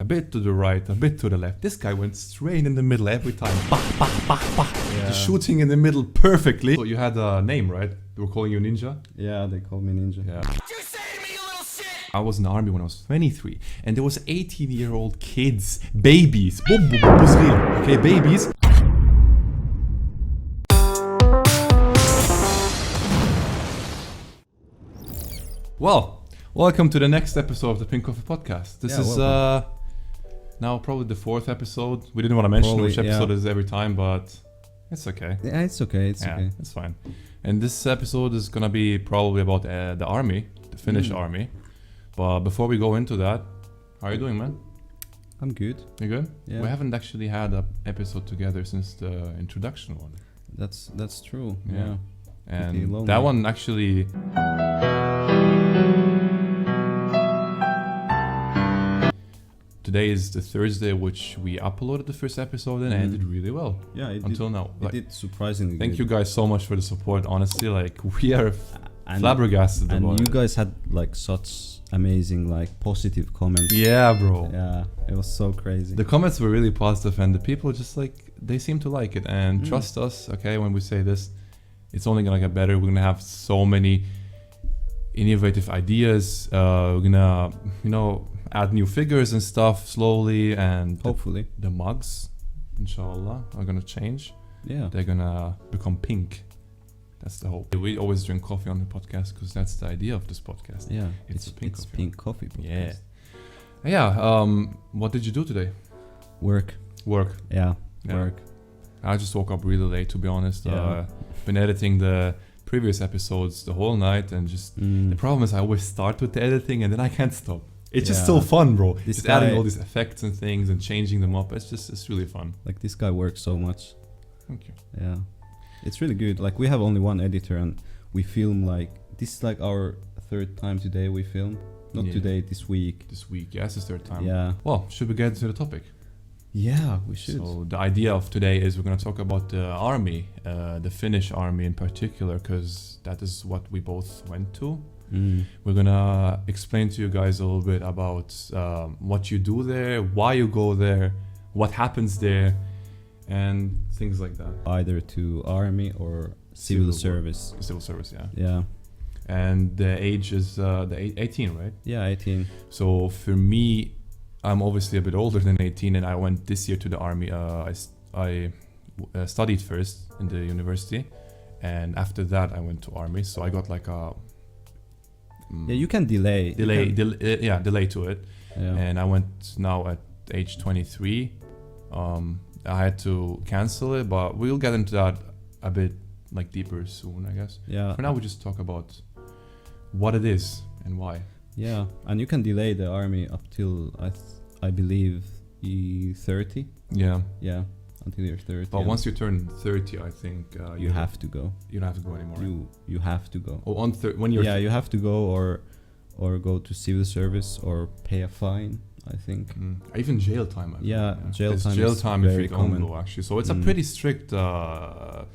a bit to the right, a bit to the left. This guy went straight in the middle every time. Bah, bah, bah, bah. Yeah. Just shooting in the middle perfectly. So you had a name, right? They were calling you Ninja? Yeah, they call me Ninja. Yeah. You say to me, you little shit! I was in the army when I was 23. And there was 18-year-old kids, babies. Okay, babies. Well, welcome to the next episode of the PinkCoffee podcast. This is now probably the fourth episode. We didn't want to mention which episode it is every time, but it's okay. Yeah, it's okay. It's okay. It's fine. And this episode is gonna be probably about the army, the Finnish army. But before we go into that, how are you doing, man? I'm good. You good? Yeah. We haven't actually had an episode together since the introduction one. That's true. Yeah. Yeah. And that one actually... Today is the Thursday which we uploaded the first episode and it did really well. Yeah, until now. It did surprisingly Thank good. you guys so much for the support. Honestly, like we are flabbergasted about it. And you guys had like such amazing like positive comments. Yeah, bro. Yeah, it was so crazy. The comments were really positive and the people just like, they seem to like it and trust us, okay, when we say this, it's only gonna get better. We're gonna have so many innovative ideas. We're gonna, add new figures and stuff slowly, and hopefully the mugs, inshallah, are gonna change. Yeah, they're gonna become pink. That's the hope. We always drink coffee on the podcast because that's the idea of this podcast. Yeah, it's pink coffee podcast. Yeah. What did you do today? Work. Yeah. Work. I just woke up really late, to be honest. Been editing the previous episodes the whole night, and just the problem is I always start with the editing and then I can't stop. It's just so fun, bro. Just adding all these effects and things and changing them up. It's really fun. Like this guy works so much. Thank you. Yeah. It's really good. Like we have only one editor and we film like, this is like our third time today we film. Not today, this week. This week, yeah, it's the third time. Yeah. Well, should we get into the topic? Yeah, we should. So the idea of today is we're going to talk about the army, the Finnish army in particular, because that is what we both went to. We're gonna explain to you guys a little bit about what you do there, why you go there, what happens there, and things like that. Either to army or civil service. Civil service, yeah. Yeah. And the age is 18, right? Yeah, 18. So for me, I'm obviously a bit older than 18, and I went this year to the army. I studied first in the university, and after that I went to army. So I got like a you can delay to it. Yeah. And I went now at age 23. I had to cancel it, but we'll get into that a bit like deeper soon, I guess. Yeah. For now, we just talk about what it is and why. Yeah, and you can delay the army up till I believe 30. Yeah. Yeah, until you're 30. But once you turn 30, I think you have to go. You don't have to go anymore. You have to go. Oh, when you're you have to go or go to civil service or pay a fine, I think. Even jail time. Jail time if you very don't common. go, actually. So it's a pretty strict, thing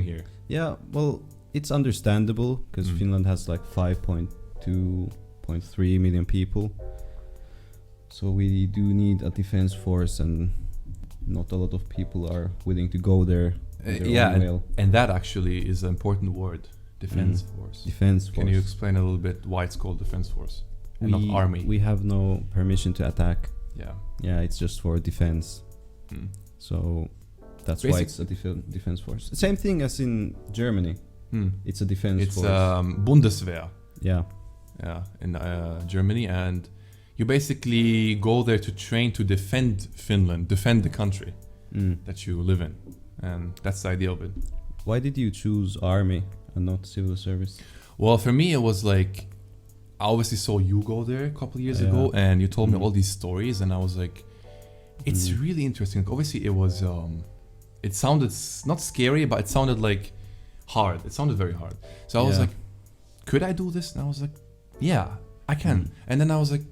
here. Yeah, well, it's understandable because Finland has like 5.3 million people. So we do need a defense force, and not a lot of people are willing to go there. And that actually is an important word. Defense force. Defense force. Can you explain a little bit why it's called defense force and not army? We have no permission to attack. Yeah. Yeah, it's just for defense. So that's why it's a defense force. Same thing as in Germany. It's a defense force. It's Bundeswehr. Yeah. Yeah, in Germany, and you basically go there to train to defend Finland, defend the country that you live in, and that's the idea of it. Why did you choose army and not civil service? Well, for me, it was like, I obviously saw you go there a couple of years ago, and you told me all these stories, and I was like, it's really interesting. Like, obviously, it was, it sounded not scary, but it sounded like hard. It sounded very hard. So I was like, could I do this? And I was like, yeah, I can. And then I was like,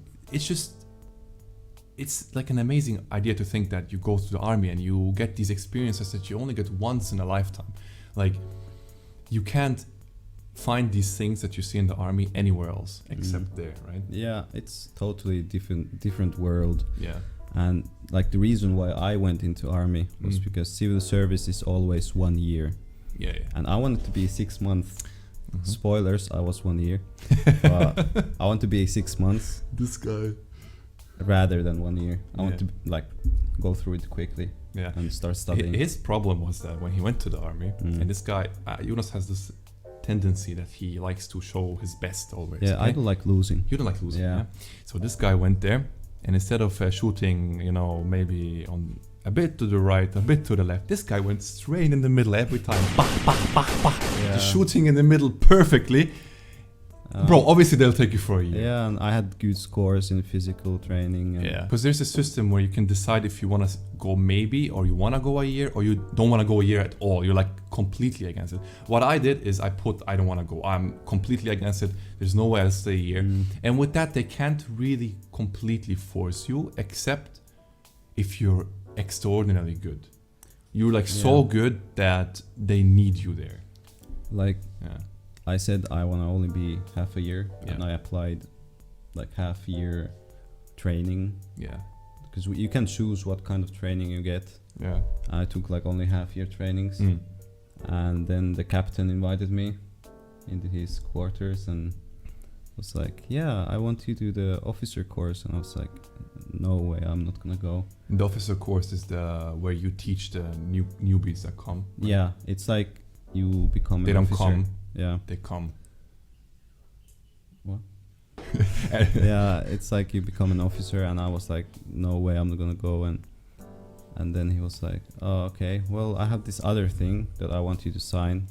it's like an amazing idea to think that you go to the army and you get these experiences that you only get once in a lifetime. Like, you can't find these things that you see in the army anywhere else except there, right? Yeah, it's totally different world. Yeah. And like the reason why I went into army was because civil service is always 1 year. Yeah. And I wanted to be 6 months. Spoilers, I was 1 year. But I want to be 6 months. This guy. Rather than 1 year. I want to like go through it quickly. Yeah. And start studying. His problem was that when he went to the army, and this guy, Jonas has this tendency that he likes to show his best always. Yeah, okay? I don't like losing. You don't like losing, Yeah. yeah? So this guy went there, and instead of shooting, you know, maybe on a bit to the right, a bit to the left, this guy went straight in the middle every time. Bah, bah, bah, bah. Yeah. Just shooting in the middle perfectly. Bro, obviously they'll take you for a year. Yeah, and I had good scores in physical training. And Yeah, because there's a system where you can decide if you want to go maybe, or you want to go a year, or you don't want to go a year at all. You're like completely against it. What I did is I don't want to go. I'm completely against it. There's no way I'll stay a year. And with that, they can't really completely force you, except if you're extraordinarily good. You're like so good that they need you there. Like, Yeah. I said I want to only be half a year, Yeah. and I applied like half year training, Yeah. because you can choose what kind of training you get. Yeah. I took like only half year trainings, Mm. and then the captain invited me into his quarters and was like, "Yeah, I want you to do the officer course," and I was like, "No way, I'm not gonna go." The officer course is where you teach the newbies that come. Right? Yeah, it's like you become They an don't officer. come. Yeah. They come. What? Yeah, it's like you become an officer, and I was like, "No way, I'm not gonna go." And then he was like, "Oh, okay. Well, I have this other thing that I want you to sign,"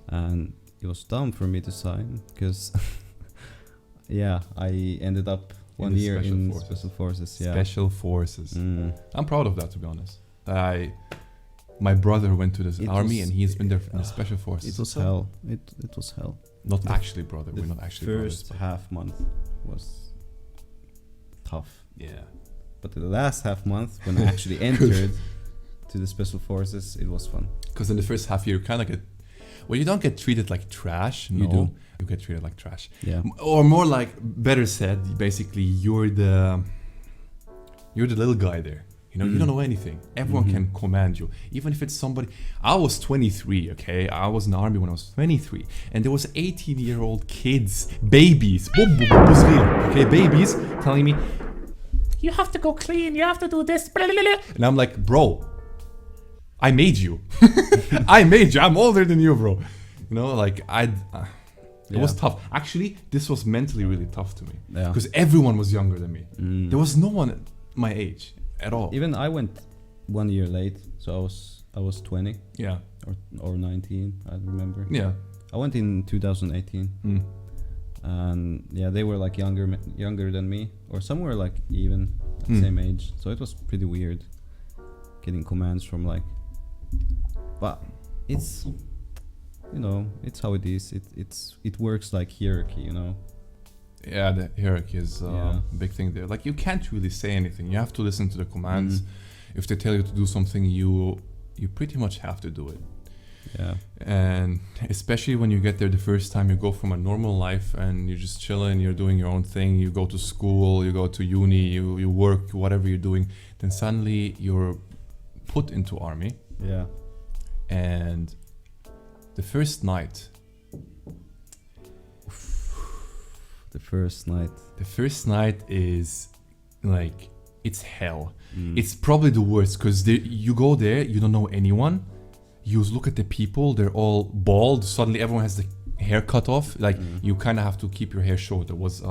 and it was dumb for me to sign because, yeah, I ended up 1 year in special forces. Yeah. Special forces. I'm proud of that, to be honest. My brother went to the army and he's been there in the special forces. It was hell. It was hell. Not actually, brother. We're not actually brothers. First half month was tough. Yeah. But the last half month, when I actually entered to the special forces, it was fun. Because in the first half year, you kind of get... Well, you don't get treated like trash. No, You do. You get treated like trash. Yeah. Or more like, better said, basically, you're the little guy there. You know, you don't know anything. Everyone can command you. Even if it's somebody... I was 23, okay? I was in the army when I was 23. And there was 18-year-old kids, babies, okay, babies, telling me, you have to go clean, you have to do this. And I'm like, bro, I made you. I made you. I'm older than you, bro. You know, like, it was tough. Actually, this was mentally really tough to me. Yeah. Because everyone was younger than me. There was no one my age at all. Even I went 1 year late, so I was 20. Yeah. Or 19, I remember. Yeah. I went in 2018. And yeah, they were like younger than me, or some were like even same age. So it was pretty weird getting commands from like, but it's, you know, it's how it is. It works like hierarchy, you know. Yeah, the hierarchy is a big thing there. Like, you can't really say anything. You have to listen to the commands. If they tell you to do something, you pretty much have to do it. Yeah. And especially when you get there the first time, you go from a normal life and you're just chilling, you're doing your own thing, you go to school, you go to uni, you work, whatever you're doing, then suddenly you're put into army. Yeah. And the first night... The first night is like, it's hell. It's probably the worst because you go there, you don't know anyone. You look at the people, they're all bald. Suddenly everyone has the hair cut off. Like, you kind of have to keep your hair short. It was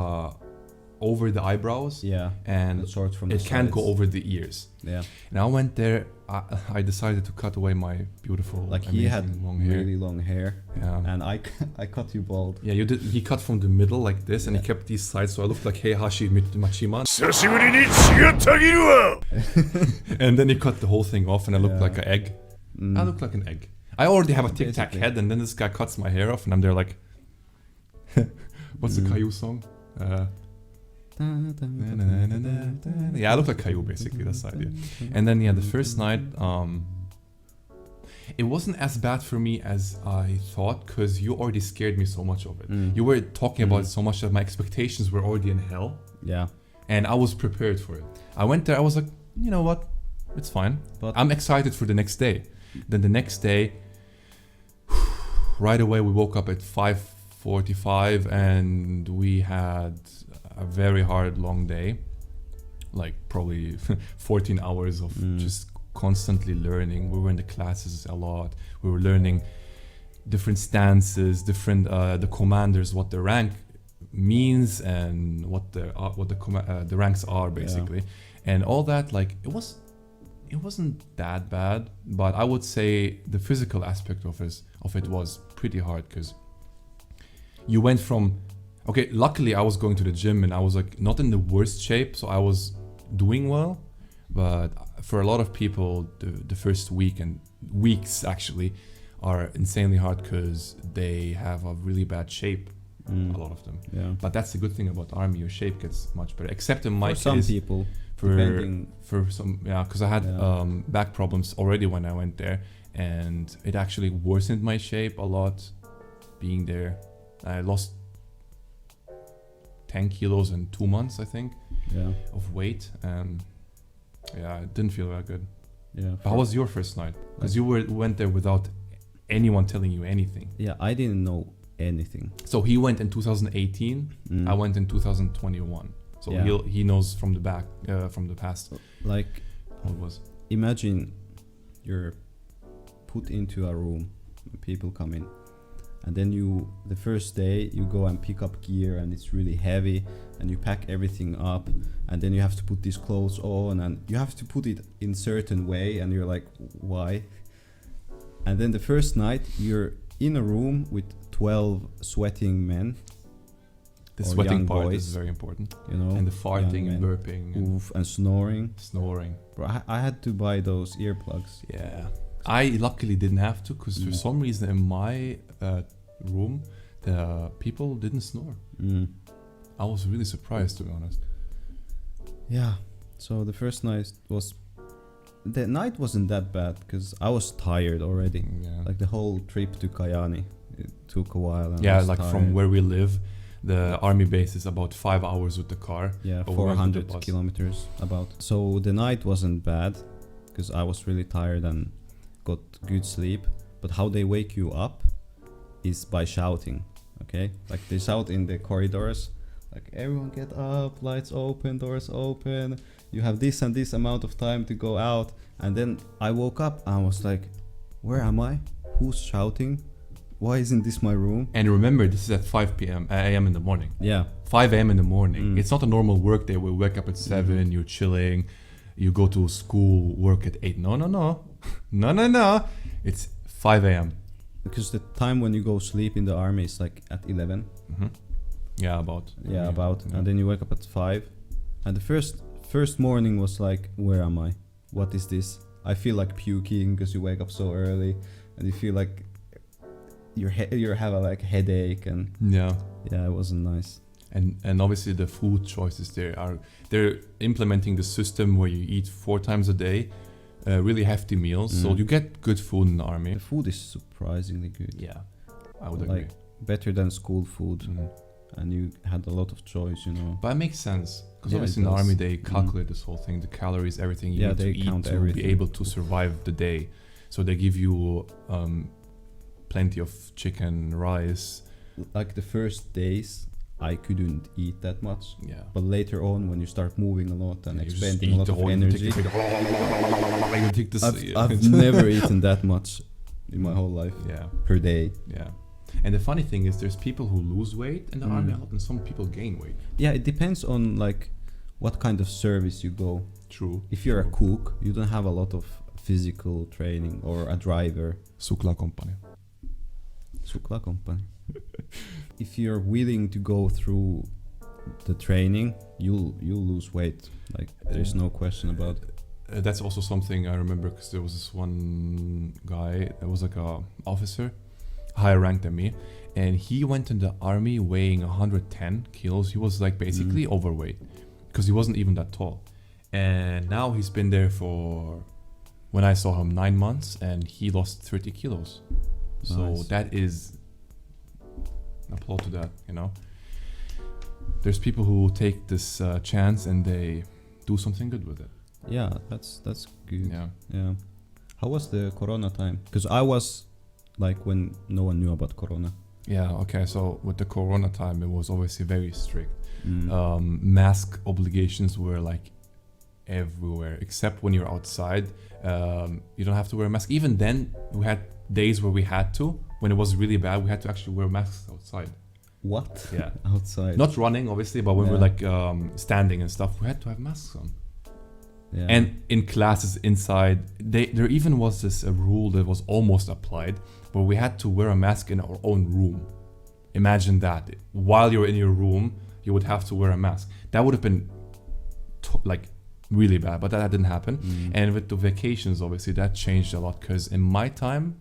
over the eyebrows. Yeah. And short from the it can't go sides. over the ears. Yeah. And I went there. I decided to cut away my beautiful, like, he had long hair. really long hair. Yeah. And I cut you bald. Yeah, you did. He cut from the middle like this, and he kept these sides, so I looked like Heihachi Machima. And then he cut the whole thing off, and I looked like an egg. I look like an egg. I already have a Tic Tac head, and then this guy cuts my hair off, and I'm there like, what's the Caillou song? Yeah, I look like Caillou basically. That's the idea. And then the first night, It wasn't as bad for me as I thought because you already scared me so much of it. You were talking about it so much that my expectations were already in hell. Yeah. And I was prepared for it. I went there, I was like, you know what? It's fine. But I'm excited for the next day. Then the next day, right away we woke up at 5:45 and we had a very hard long day. Like probably 14 hours of just constantly learning. We were in the classes a lot. We were learning different stances, different the commanders, what the rank means and what the ranks are basically, and all that. Like it wasn't that bad, but I would say the physical aspect of it was pretty hard because you went from luckily I was going to the gym and I was like not in the worst shape, so I was doing well. But for a lot of people, the first week and weeks actually are insanely hard because they have a really bad shape. A lot of them. Yeah. But that's the good thing about army. Your shape gets much better. Except in my case, some people. For some, because I had back problems already when I went there, and it actually worsened my shape a lot. Being there, I lost 10 kilos in 2 months, I think, of weight, and it didn't feel that good. Yeah. But how was your first night? Because you went there without anyone telling you anything. Yeah, I didn't know anything. So he went in 2018. I went in 2021. So he knows from the back, from the past. Like, how it was. Imagine you're put into a room, people come in, and then the first day you go and pick up gear, and it's really heavy, and you pack everything up, and then you have to put these clothes on, and you have to put it in certain way, and you're like, why? And then the first night you're in a room with 12 sweating men. The sweating part boys, is very important, and the farting and burping and snoring. Bro, I had to buy those earplugs. Yeah, I luckily didn't have to because for some reason in my room the people didn't snore. I was really surprised, to be honest. Yeah, so the first night wasn't that bad because I was tired already. Like the whole trip to Kajaani, it took a while. And I was like tired. From where we live, the army base is about 5 hours with the car. 400 kilometers about. So the night wasn't bad because I was really tired and got good sleep. But how they wake you up is by shouting. Okay, like they shout in the corridors, like everyone get up, lights open, doors open. You have this and this amount of time to go out. And then I woke up and I was like, where am I? Who's shouting? Why isn't this my room? And remember, this is at 5 a.m. in the morning. 5 a.m. in the morning. It's not a normal work day where we wake up at 7, you're chilling, you go to school, work at 8. No. No. It's 5 a.m. Because the time when you go sleep in the army is like at 11. About. And then you wake up at 5. And the first morning was like, where am I? What is this? I feel like puking because you wake up so early and you feel like you have a headache and it wasn't nice. And obviously the food choices they're implementing the system where you eat 4 times a day, really hefty meals, so you get good food in the army. The food is surprisingly good. I would agree. Better than school food. And you had a lot of choice, But it makes sense because obviously in the army they calculate this whole thing, the calories, everything you need to eat to be able to survive the day. So they give you plenty of chicken, rice. Like the first days I couldn't eat that much. But later on when you start moving a lot and expending a lot of energy, I've never eaten that much in my whole life per day. And the funny thing is there's people who lose weight in the army and some people gain weight. It depends on what kind of service you go. True. If you're a cook, you don't have a lot of physical training, or a driver. Sukla company. If you're willing to go through the training, you'll lose weight. There's no question about it. That's also something I remember because there was this one guy that was like a officer, higher ranked than me, and he went in the army weighing 110 kilos. He was basically overweight because he wasn't even that tall. And now he's been there for when I saw him 9 months, and he lost 30 kilos. So Nice. that is applaud to that, you know. There's people who take this chance and they do something good with it. Yeah, that's good. Yeah. Yeah. How was the Corona time? Because I was like when no one knew about Corona. Yeah. Okay. So with the Corona time, it was obviously very strict. Mm. Mask obligations were like everywhere, except when you're outside. You don't have to wear a mask. Even then, we had days where we had to. When it was really bad, we had to actually wear masks outside. What? Yeah. Outside. Not running, obviously, but when we're like standing and stuff, we had to have masks on. Yeah. And in classes inside, there even was this rule that was almost applied, where we had to wear a mask in our own room. Imagine that. While you're in your room, you would have to wear a mask. That would have been like really bad, but that didn't happen. And with the vacations, obviously, that changed a lot, because in my time,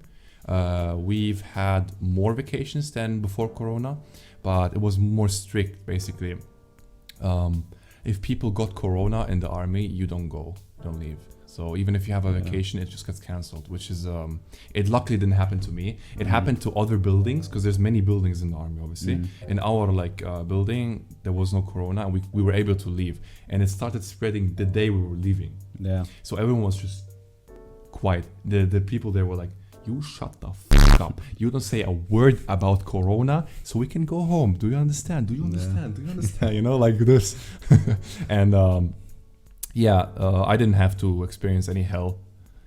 we've had more vacations than before Corona, but it was more strict, basically. If people got Corona in the army, you don't go, don't leave. So even if you have a vacation, it just gets cancelled, which is, it luckily didn't happen to me. It happened to other buildings, because there's many buildings in the army, obviously. In our building, there was no Corona, and we were able to leave. And it started spreading the day we were leaving. Yeah. So everyone was just quiet. The people there were like, you shut the fuck up. You don't say a word about Corona, so we can go home. Do you understand? Do you understand? Do you understand? You know, like this. And I didn't have to experience any hell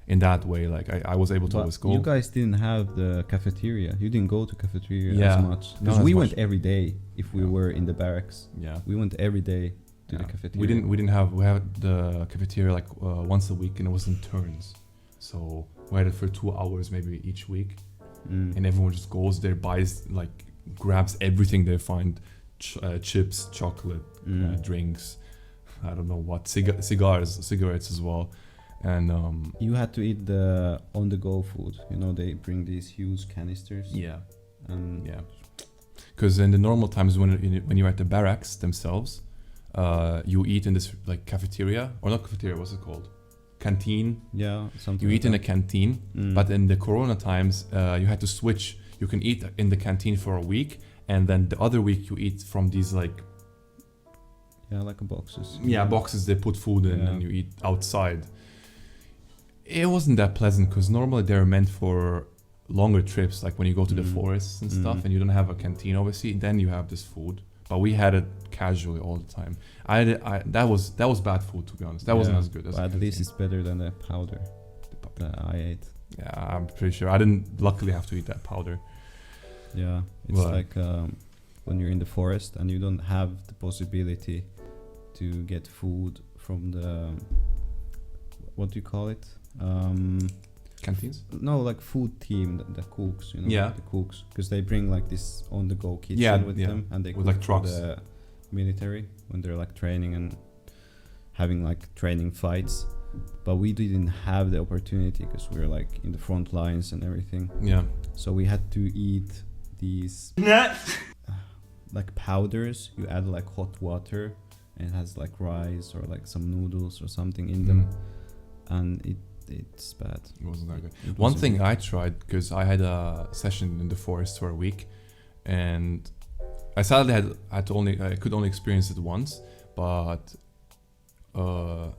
in that way. Like I was able to always go. You guys didn't have the cafeteria. You didn't go to cafeteria as much. Not Because as we much. went every day if we were in the barracks. Yeah. We went every day to the cafeteria. We had the cafeteria like once a week, and it was in turns. So we had it for 2 hours maybe each week. And everyone just goes there, buys, like, grabs everything they find, chips, chocolate, drinks, I don't know what, cigarettes as well. And you had to eat the on-the-go food. You know, they bring these huge canisters. yeah, And because in the normal times when you're at the barracks themselves, you eat in this like cafeteria, or not cafeteria, what's it called? Canteen. Yeah, something. You like eat in that. a canteen, but in the Corona times, you had to switch. You can eat in the canteen for a week, and then the other week you eat from these like like boxes. boxes they put food in, and you eat outside. It wasn't that pleasant, because normally they're meant for longer trips, like when you go to the forests and stuff, and you don't have a canteen, obviously. Then you have this food, but we had it casually all the time. That was bad food, to be honest. That wasn't as good as. But at least it's better than the powder that I ate. Yeah, I'm pretty sure. I didn't luckily have to eat that powder. Yeah, it's like when you're in the forest and you don't have the possibility to get food from the, what do you call it? Canteens? No, like food team, the cooks, you know, Yeah. the cooks, because they bring like this on-the-go kitchen with them, and they with cook like for trucks. the military when they're like training and having like training fights. But we didn't have the opportunity because we were like in the front lines and everything. Yeah. So we had to eat these like powders. You add like hot water, and it has like rice or like some noodles or something in them, and it's bad. It wasn't that good. One thing I tried, because I had a session in the forest for a week, and I sadly I could only experience it once, but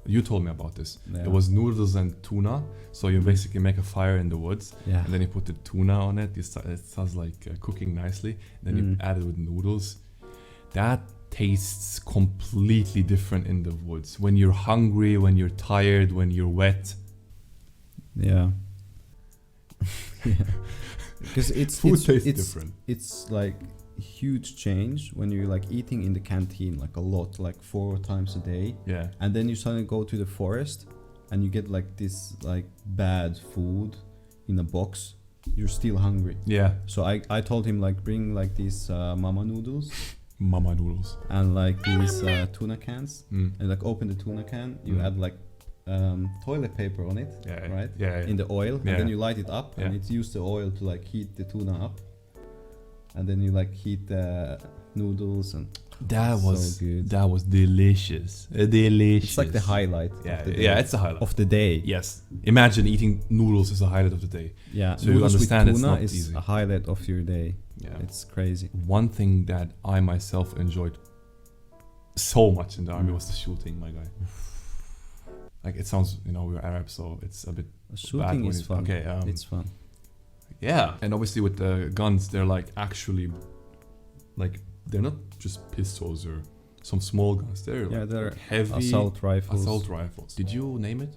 you told me about this. Yeah. It was noodles and tuna. So you basically make a fire in the woods, Yeah. and then you put the tuna on it. It starts like cooking nicely. Then you add it with noodles. That tastes completely different in the woods. When you're hungry, when you're tired, when you're wet. Yeah. Because Food tastes different. It's like huge change when you're like eating in the canteen like a lot, like 4 times a day. Yeah. And then you suddenly go to the forest and you get like this like bad food in a box. You're still hungry. Yeah. So I told him like bring like these mama noodles Mama noodles. and like these tuna cans, and like open the tuna can, you add like toilet paper on it, Yeah. right? Yeah. In the oil, Yeah. and then you light it up, and Yeah. it's used the oil to like heat the tuna up, and then you like heat the noodles and That so was good. that was delicious. Delicious. It's like the highlight. Yeah, of the day. yeah, it's the highlight of the day. Yes. Imagine eating noodles as a highlight of the day. Yeah, So you noodles understand with it's tuna not is easy. a highlight of your day. Yeah. It's crazy. One thing that I myself enjoyed so much in the army was the shooting, my guy. Like it sounds, we're Arab, so it's a bit Shooting when is it- fun. okay, It's fun. yeah. And obviously with the guns, they're like actually, like they're not just pistols or some small guns. They're Yeah, like they're heavy assault rifles. assault rifles. Did you name it?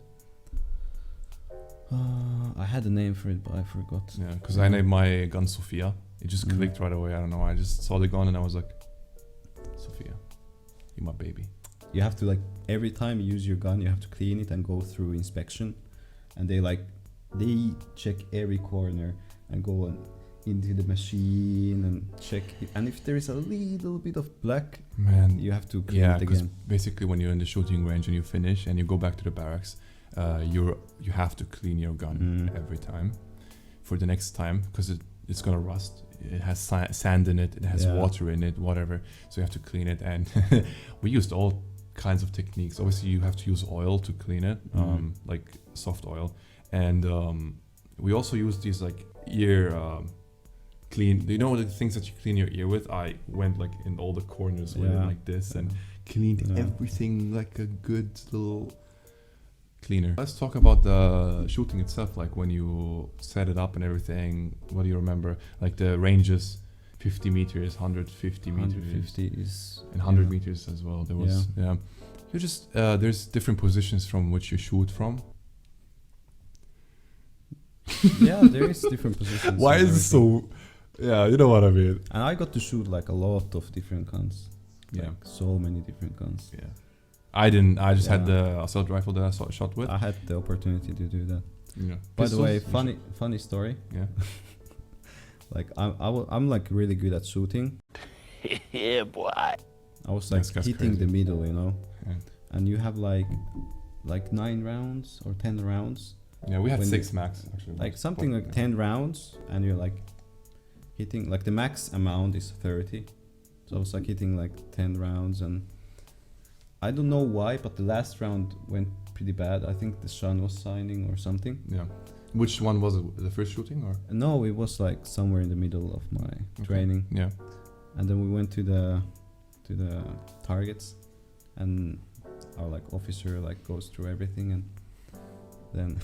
I had a name for it, but I forgot. Yeah, because I named my gun Sophia. It just Mm. clicked right away. I don't know. I just saw the gun and I was like, Sophia, you're my baby. You have to every time you use your gun, you have to clean it and go through inspection, and they check every corner and go into the machine and check it. And if there is a little bit of black, Man, you have to clean yeah, it because again. basically when you're in the shooting range and you finish and you go back to the barracks, you have to clean your gun every time for the next time because it's gonna rust. It has sand in it. It has Yeah. water in it. Whatever. So you have to clean it. And we used all kinds of techniques. Obviously, you have to use oil to clean it, like soft oil, and we also use these ear clean. You know the things that you clean your ear with? I went in all the corners with it Yeah. like this and cleaned Yeah. everything like a good little cleaner. Let's talk about the shooting itself, like when you set it up and everything. What do you remember? Like the ranges, 50 meters, 150 meters, 150 is and 100 yeah. meters as well. There was, yeah. You just, there's different positions from which you shoot from. Yeah, there is different positions. Why and is it so, yeah, you know what I mean. And I got to shoot a lot of different guns. Yeah. So many different guns. Yeah. I didn't, I just had Yeah. the assault rifle that I shot with. I had the opportunity to do that. Yeah. By the way, Pistols? funny story. Yeah. I'm really good at shooting. Yeah, boy. I was That's hitting crazy. the middle, Yeah. and you have like 9 rounds or 10 rounds, Yeah, we had When 6 max actually. like something like 10 rounds, and you're hitting the max amount is 30. So I was hitting 10 rounds, and I don't know why, but the last round went pretty bad. I think the sun was shining or something. Yeah. Which one was it? The first shooting or? No, it was somewhere in the middle of my training. Yeah. And then we went to the targets, and our officer goes through everything, and then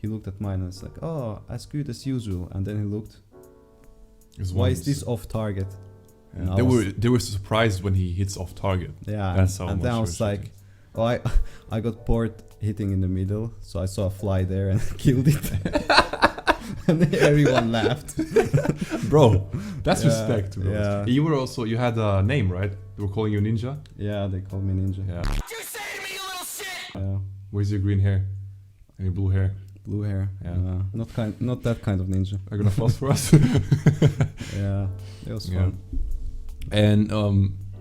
he looked at mine and it's oh, as good as usual. And then he looked, why is this off target? Yeah. And I They were surprised when he hits off target. Yeah, That's how and then I much was you're shooting. oh, I got bored hitting in the middle, so I saw a fly there and killed it. And everyone laughed. Bro, that's Yeah, respect. Bro. yeah. You had a name, right? They were calling you Ninja. Yeah, they called me Ninja. Yeah. You say to me, you little shit! Yeah. Where's your green hair and your blue hair? Blue hair. Yeah. Not that kind of ninja. Are you gonna floss for us? Yeah, it was Yeah. fun. And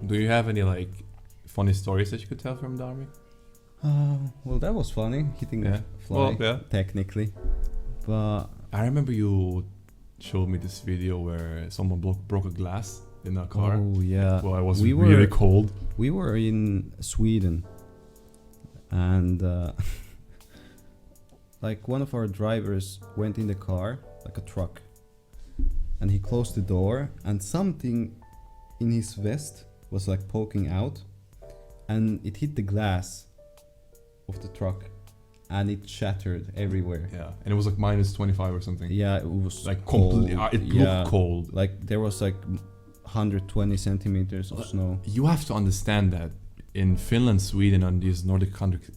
do you have any funny stories that you could tell from the army? Well, that was funny hitting Yeah. a fly. Well, yeah. Technically, but I remember you showed me this video where someone broke a glass in a car. oh yeah, Well, I was we really were- cold. we were in Sweden, and one of our drivers went in the car, a truck, and he closed the door, and something in his vest was poking out, and it hit the glass of the truck, and it shattered everywhere. Yeah, and it was minus 25 or something. Yeah, it was Completely. cold. It Yeah. looked cold. There was 120 centimeters of snow. You have to understand that in Finland, Sweden, and these Nordic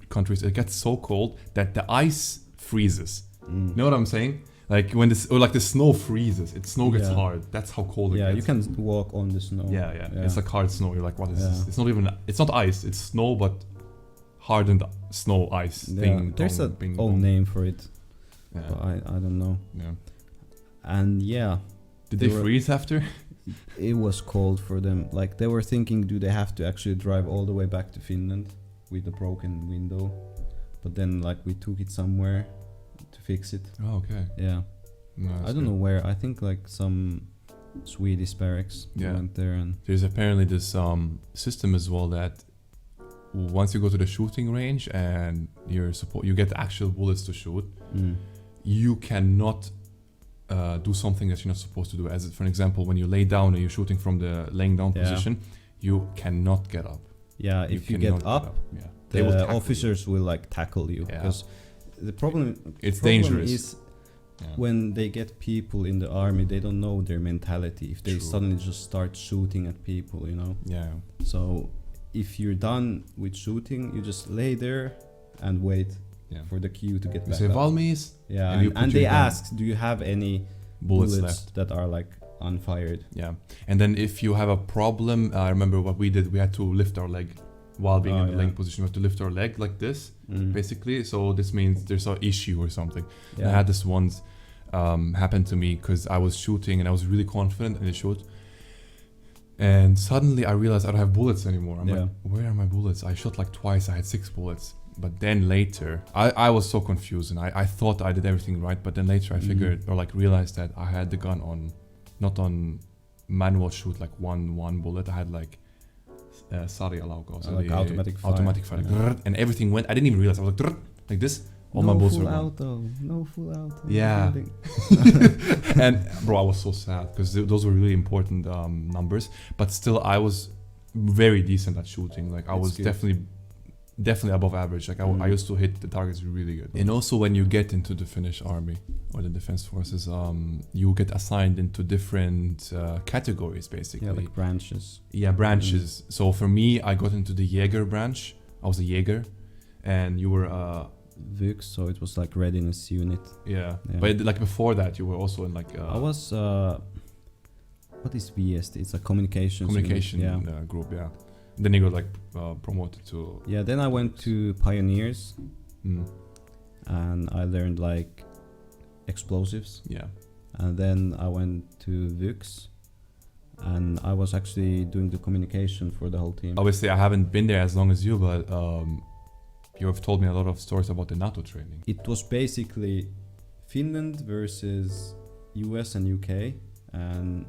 countries, it gets so cold that the ice freezes. You know what I'm saying? When the snow freezes, snow gets Yeah. hard. That's how cold it Yeah, gets. you can walk on the snow. Yeah. It's hard snow. You're what is this? Yeah. It's not even. It's not ice. It's snow, but hardened snow ice. Yeah, Ding, there's dong, a bing, own bong. name for it, Yeah. but I don't know. Yeah. And yeah, Did They they were- freeze after? it was cold for them. They were thinking, do they have to actually drive all the way back to Finland with a broken window? But then we took it somewhere to fix it. Oh, okay. Yeah, No, I don't know where. I think some Swedish barracks. Yeah. We went there and There's apparently this system as well that once you go to the shooting range and you get actual bullets to shoot, you cannot do something that you're not supposed to do. As for an example, when you lay down and you're shooting from the laying down position, you cannot get up. yeah, if you get up, yeah, they will the tackle officers will like tackle you Yeah. because the problem dangerous. is Yeah. when they get people in the army, they don't know their mentality. If they True. suddenly just start shooting at people, you know. Yeah. So if you're done with shooting, you just lay there and wait Yeah. for the queue to get You back say up. Valmis, Yeah, and you and, put and your they gun. ask, do you have any bullets left. that are like unfired? Yeah. And then if you have a problem, I remember what we did. We had to lift our leg while being Oh, in the yeah. laying position. We have to lift our leg like this, basically. So this means there's an issue or something. And I had this once happen to me because I was shooting and I was really confident in the shoot. And suddenly I realized I don't have bullets anymore. I'm like, where are my bullets? I shot like twice. I had 6 bullets. But then later, I was so confused and I thought I did everything right. But then later I figured or like realized that I had the gun on, not on manual shoot, like one bullet. I had like Sari Alauko. So like the automatic fire. Automatic fire. Yeah. Like, and everything went. I didn't even realize. I was like this. All no my bullets full were gone. auto, no full auto. Yeah. And bro, I was so sad because those were really important numbers. But still, I was very decent at shooting. Like I That's was good. definitely above average. Like I used to hit the targets really good. And also when you get into the Finnish army or the defense forces, you get assigned into different categories basically. Yeah, like branches. Yeah, branches. So for me, I got into the Jäger branch. I was a Jäger, and you were VUX, so it was like readiness unit. yeah. Yeah. But like before that, you were also in like I was what is VST? It's a communications communication unit. Yeah. group. Yeah. Then you got like promoted to. Yeah, then I went to Pioneers and I learned like explosives. Yeah. And then I went to VUX and I was actually doing the communication for the whole team. Obviously, I haven't been there as long as you, but you have told me a lot of stories about the NATO training. It was basically Finland versus US and UK and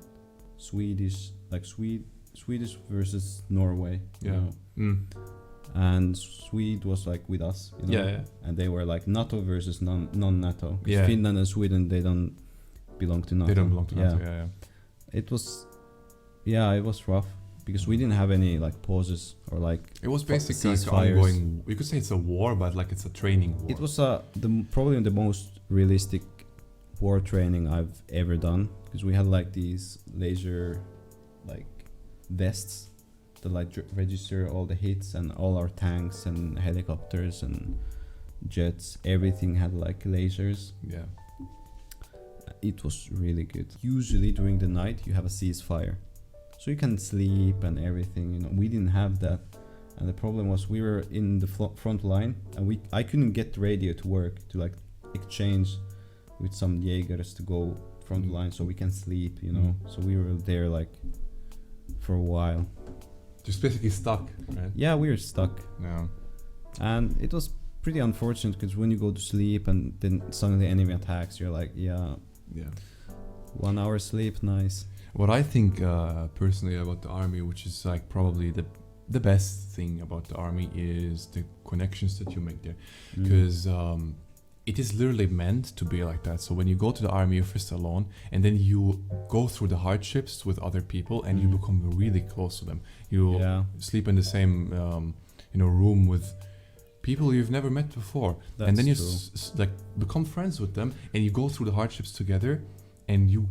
Swedish, like Swedish versus Norway. You Yeah. know? And Sweden was like with us, you know? Yeah, yeah. And they were like NATO versus non-NATO. 'Cause Yeah. Finland and Sweden, they don't belong to NATO. They don't belong to NATO. Yeah, yeah. It was rough because we didn't have any like pauses or like. It was basically like ceasefires. ongoing. You could say it's a war, but like it's a training war. It was probably the most realistic war training I've ever done because we had like these laser like vests that like register all the hits and all our tanks and helicopters and jets. Everything had like lasers. Yeah. It was really good. Usually during the night you have a ceasefire, so you can sleep and everything. You know, we didn't have that, and the problem was we were in the front line, and I couldn't get the radio to work to like exchange with some Jaegers to go front line so we can sleep. You know, so we were there like for a while. Just basically stuck, right? Yeah, we were stuck, Yeah. and it was pretty unfortunate because when you go to sleep and then suddenly the enemy attacks, you're like, yeah. 1 hour sleep, nice. What I think personally about the army, which is like probably the best thing about the army, is the connections that you make there, because it is literally meant to be like that. So when you go to the army, you're first alone, and then you go through the hardships with other people, and you become really close to them. You sleep in the same room with people you've never met before. That's and then you true. become friends with them, and you go through the hardships together, and you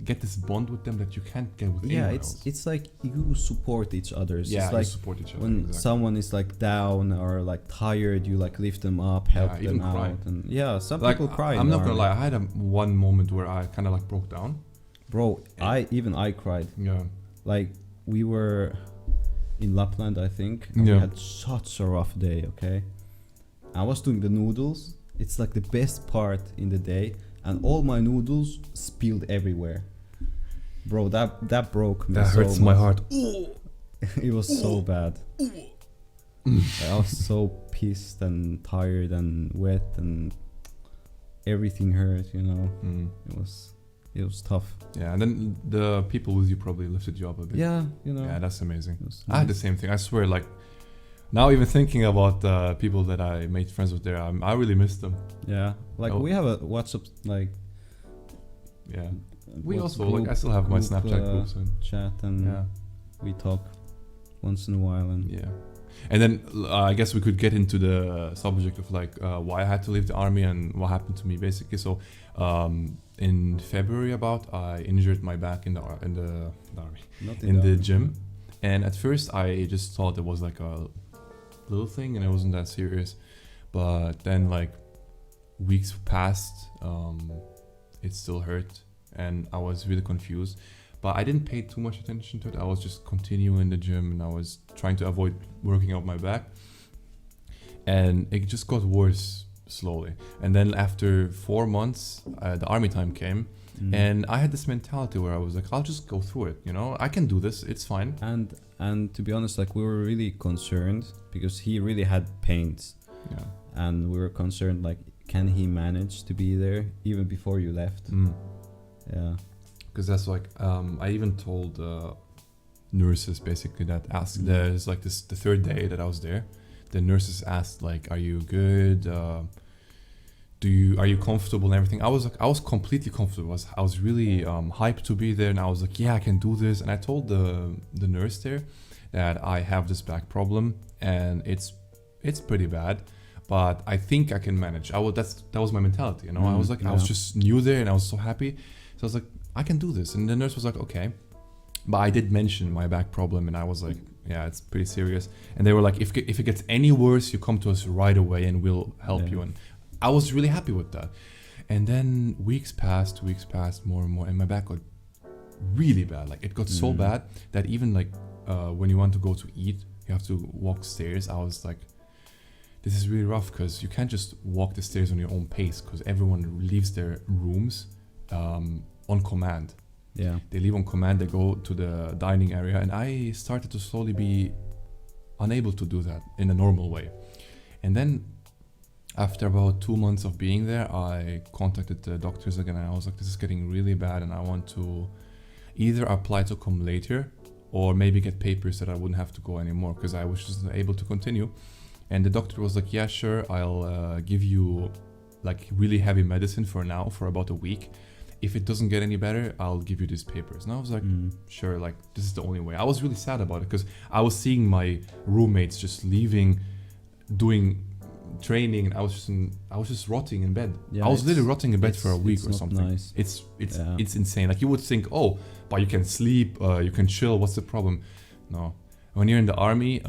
get this bond with them that you can't get with anyone else. It's like you support each other. It's Yeah, just like you support each other. when exactly. someone is like down or like tired, you like lift them up, help them even out, cry. and some Like, people cry. I'm not gonna lie, I had one moment where I kind of like broke down. Bro, I cried. Yeah. Like we were in Lapland, I think. And Yeah. We had such a rough day. Okay, I was doing the noodles. It's like the best part in the day, and all my noodles spilled everywhere. Bro, that broke me. That so hurts my much. heart. It was so bad. I was so pissed and tired and wet and everything hurt. You know, it was it was tough. Yeah, and then the people with you probably lifted you up a bit. Yeah, you know. Yeah, that's amazing. It was I had the nice. same thing. I swear, like now even thinking about people that I made friends with there, I really miss them. Yeah, like Oh. we have a WhatsApp like. Yeah. We what's also like I still have my Snapchat groups and chat and yeah. we talk once in a while and Yeah. And then I guess we could get into the subject of like why I had to leave the army and what happened to me basically. So in February I injured my back in the army, not in the army. gym. And at first I just thought it was like a little thing and it wasn't that serious. But then like weeks passed, it still hurt and I was really confused. But I didn't pay too much attention to it. I was just continuing the gym and I was trying to avoid working out my back. And it just got worse slowly. And then after 4 months, the army time came. And I had this mentality where I was like, I'll just go through it, you know? I can do this, it's fine. And to be honest, like we were really concerned because he really had pains. Yeah. And we were concerned like, can he manage to be there even before you left? Yeah. Because that's like, I even told nurses basically that asked, there's like this, the third day that I was there, the nurses asked like, are you good? Are you comfortable and everything? I was completely comfortable. I was really hyped to be there and I was like, yeah, I can do this. And I told the nurse there that I have this back problem and it's pretty bad, but I think I can manage. That was my mentality, you know? I was like, I was just new there and I was so happy. So I was like, I can do this. And the nurse was like, okay. But I did mention my back problem and I was like, yeah, it's pretty serious. And they were like, if it gets any worse, you come to us right away and we'll help you. And I was really happy with that. And then weeks passed more and more. And my back got really bad. Like it got so bad that even like when you want to go to eat, you have to walk stairs. I was like, this is really rough because you can't just walk the stairs on your own pace because everyone leaves their rooms on command. Yeah. They leave on command, they go to the dining area, and I started to slowly be unable to do that in a normal way. And then after about 2 months of being there, I contacted the doctors again and I was like, this is getting really bad and I want to either apply to come later or maybe get papers that I wouldn't have to go anymore because I was just not able to continue. And the doctor was like, yeah, sure, I'll give you like really heavy medicine for now for about a week. If it doesn't get any better, I'll give you these papers. And I was like, sure, like this is the only way. I was really sad about it because I was seeing my roommates just leaving, doing training, and I was just rotting in bed. Yeah, I was literally rotting in bed for a week or not something. Nice. It's insane. Like you would think, oh, but you can sleep, you can chill. What's the problem? No, when you're in the army,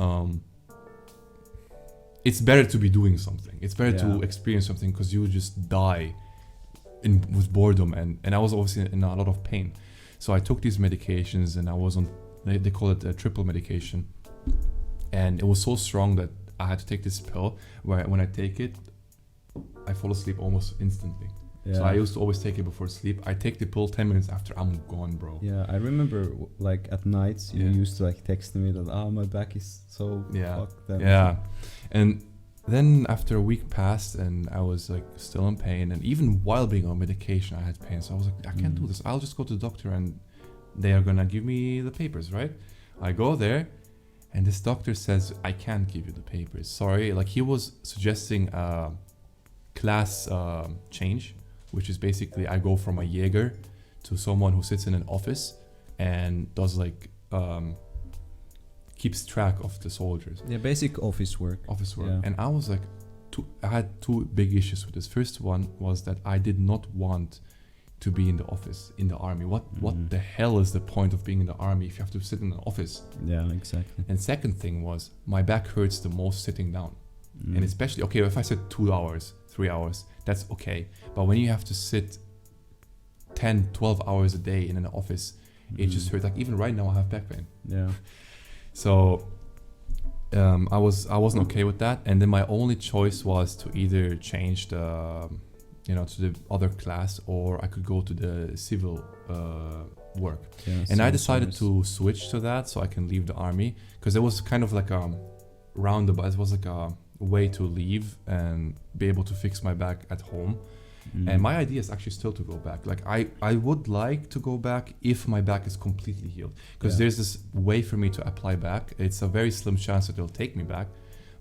it's better to be doing something. It's better to experience something because you just die with boredom, and I was obviously in a lot of pain. So I took these medications and I was on, they call it a triple medication, and it was so strong that I had to take this pill where when I take it, I fall asleep almost instantly. Yeah. So I used to always take it before sleep. I take the pill 10 minutes after, I'm gone, bro. Yeah, I remember like at nights you used to like text me that my back is so fucked. Yeah. And then after a week passed and I was like still in pain, and even while being on medication I had pain. So I was like, I can't do this. I'll just go to the doctor and they are gonna give me the papers, right? I go there and this doctor says, I can't give you the papers. Sorry. Like he was suggesting a class change, which is basically I go from a Jaeger to someone who sits in an office and does like keeps track of the soldiers. Yeah, basic office work. Yeah. And I was like, I had two big issues with this. First one was that I did not want to be in the office, in the army. What the hell is the point of being in the army if you have to sit in an office? Yeah, exactly. And second thing was, my back hurts the most sitting down. And especially, okay, if I sit 2 hours, 3 hours, that's okay. But when you have to sit 10, 12 hours a day in an office, it just hurts. Like even right now I have back pain. Yeah. So I wasn't okay with that, and then my only choice was to either change to the other class, or I could go to the civil work. Yeah, and I decided to switch to that so I can leave the army, because it was kind of like a roundabout. It was like a way to leave and be able to fix my back at home. And my idea is actually still to go back. Like I would like to go back if my back is completely healed, because there's this way for me to apply back. It's a very slim chance that it'll take me back,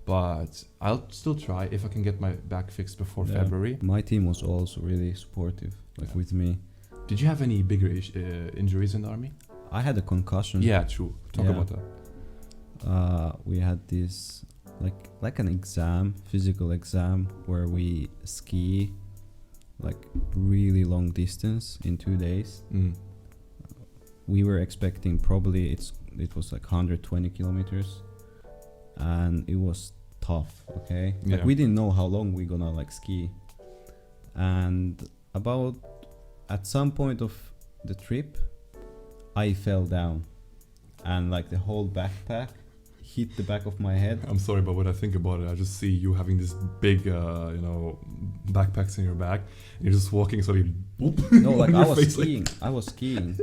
but I'll still try if I can get my back fixed before February. My team was also really supportive, with me. Did you have any bigger injuries in the army? I had a concussion. Yeah, true. Talk about that. We had this like an exam, physical exam, where we ski like really long distance in 2 days. We were expecting probably it was like 120 kilometers, and it was tough. Okay, like we didn't know how long we gonna like ski, and about at some point of the trip, I fell down, and like the whole backpack hit the back of my head. I'm sorry, but when I think about it, I just see you having this big, backpacks in your back, and you're just walking, so you whoop. No, like I was skiing,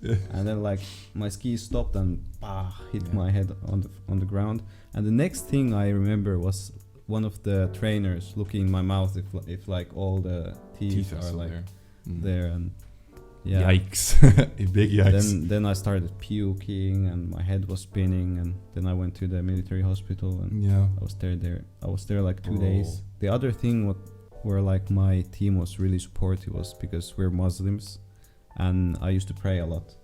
and then like my skis stopped and hit my head on the ground. And the next thing I remember was one of the trainers looking in my mouth if like all the teeth are like there, and yikes. A big yikes. Then I started puking and my head was spinning, and then I went to the military hospital, and I was there like 2 days. The other thing where like my team was really supportive was because we're Muslims, and I used to pray a lot.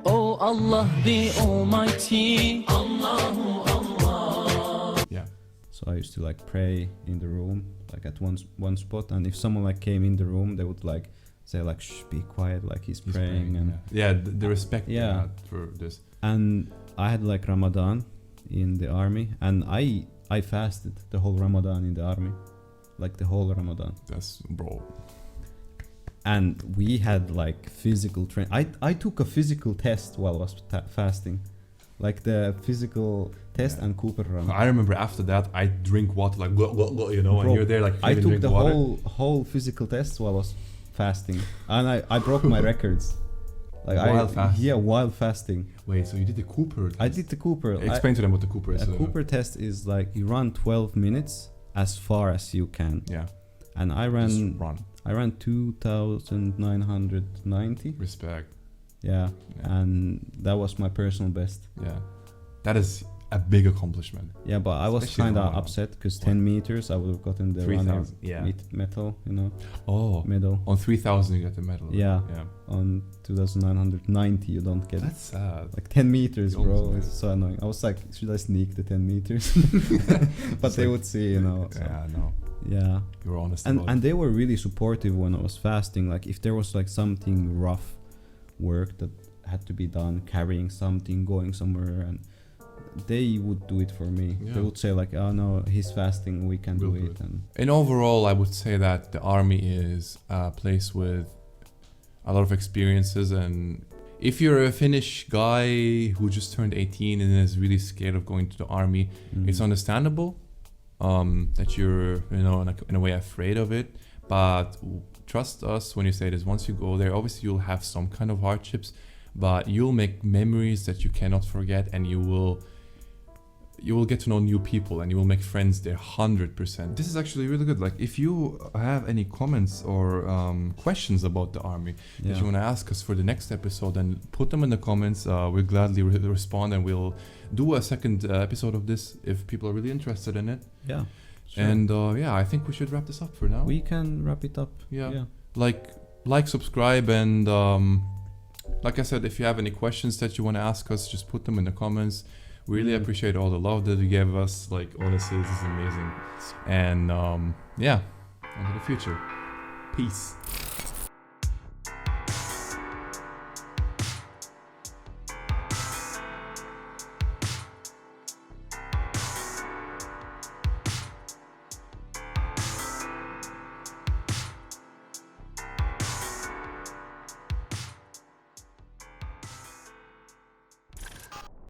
Oh Allah the Almighty, Allahu Allah. Yeah. So I used to like pray in the room, like at one spot, and if someone like came in the room, they would like say like, shh, be quiet, like he's praying. And the respect for this. And I had like Ramadan in the army, and I fasted the whole Ramadan in the army, like the whole Ramadan. That's bro. And we had like physical training. I took a physical test while I was fasting, like the physical test and Cooper run. I remember after that I drink water like Bro, and you're there like I took the water. whole physical test while I was fasting, and I broke my records. Like while fasting. Wait, so you did the Cooper test? I did the Cooper. Explain to them what the Cooper is. A Cooper test is like you run 12 minutes as far as you can. Yeah. And I ran 2,990. Respect. Yeah. And that was my personal best. Yeah. That is a big accomplishment. Yeah, but I was kind of upset because 10 meters I would have gotten the 3,000. medal, medal. On 3,000 you get the medal. Yeah. On 2,990 you don't get. That's sad. Like 10 meters, bro. It's so annoying. I was like, should I sneak the 10 meters? But they would see, So. Yeah, no. Yeah. You were honest and about and it. they were really supportive when I was fasting. Like if there was like something rough work that had to be done, carrying something, going somewhere, and they would do it for me. They would say like, oh no, he's fasting, we can do it. And overall I would say that the army is a place with a lot of experiences, and if you're a Finnish guy who just turned 18 and is really scared of going to the army, it's understandable that you're in a way afraid of it, but trust us when you say this. Once you go there, obviously you'll have some kind of hardships, but you'll make memories that you cannot forget, and you will get to know new people, and you will make friends there 100%. This is actually really good. Like if you have any comments or questions about the army that you want to ask us for the next episode, then put them in the comments. We'll gladly respond, and we'll do a second episode of this if people are really interested in it. Yeah. Sure. And I think we should wrap this up for now. We can wrap it up. Yeah. Like, subscribe, and like I said, if you have any questions that you want to ask us, just put them in the comments. We really appreciate all the love that you gave us. Like, honestly, this is amazing. And, on to the future. Peace.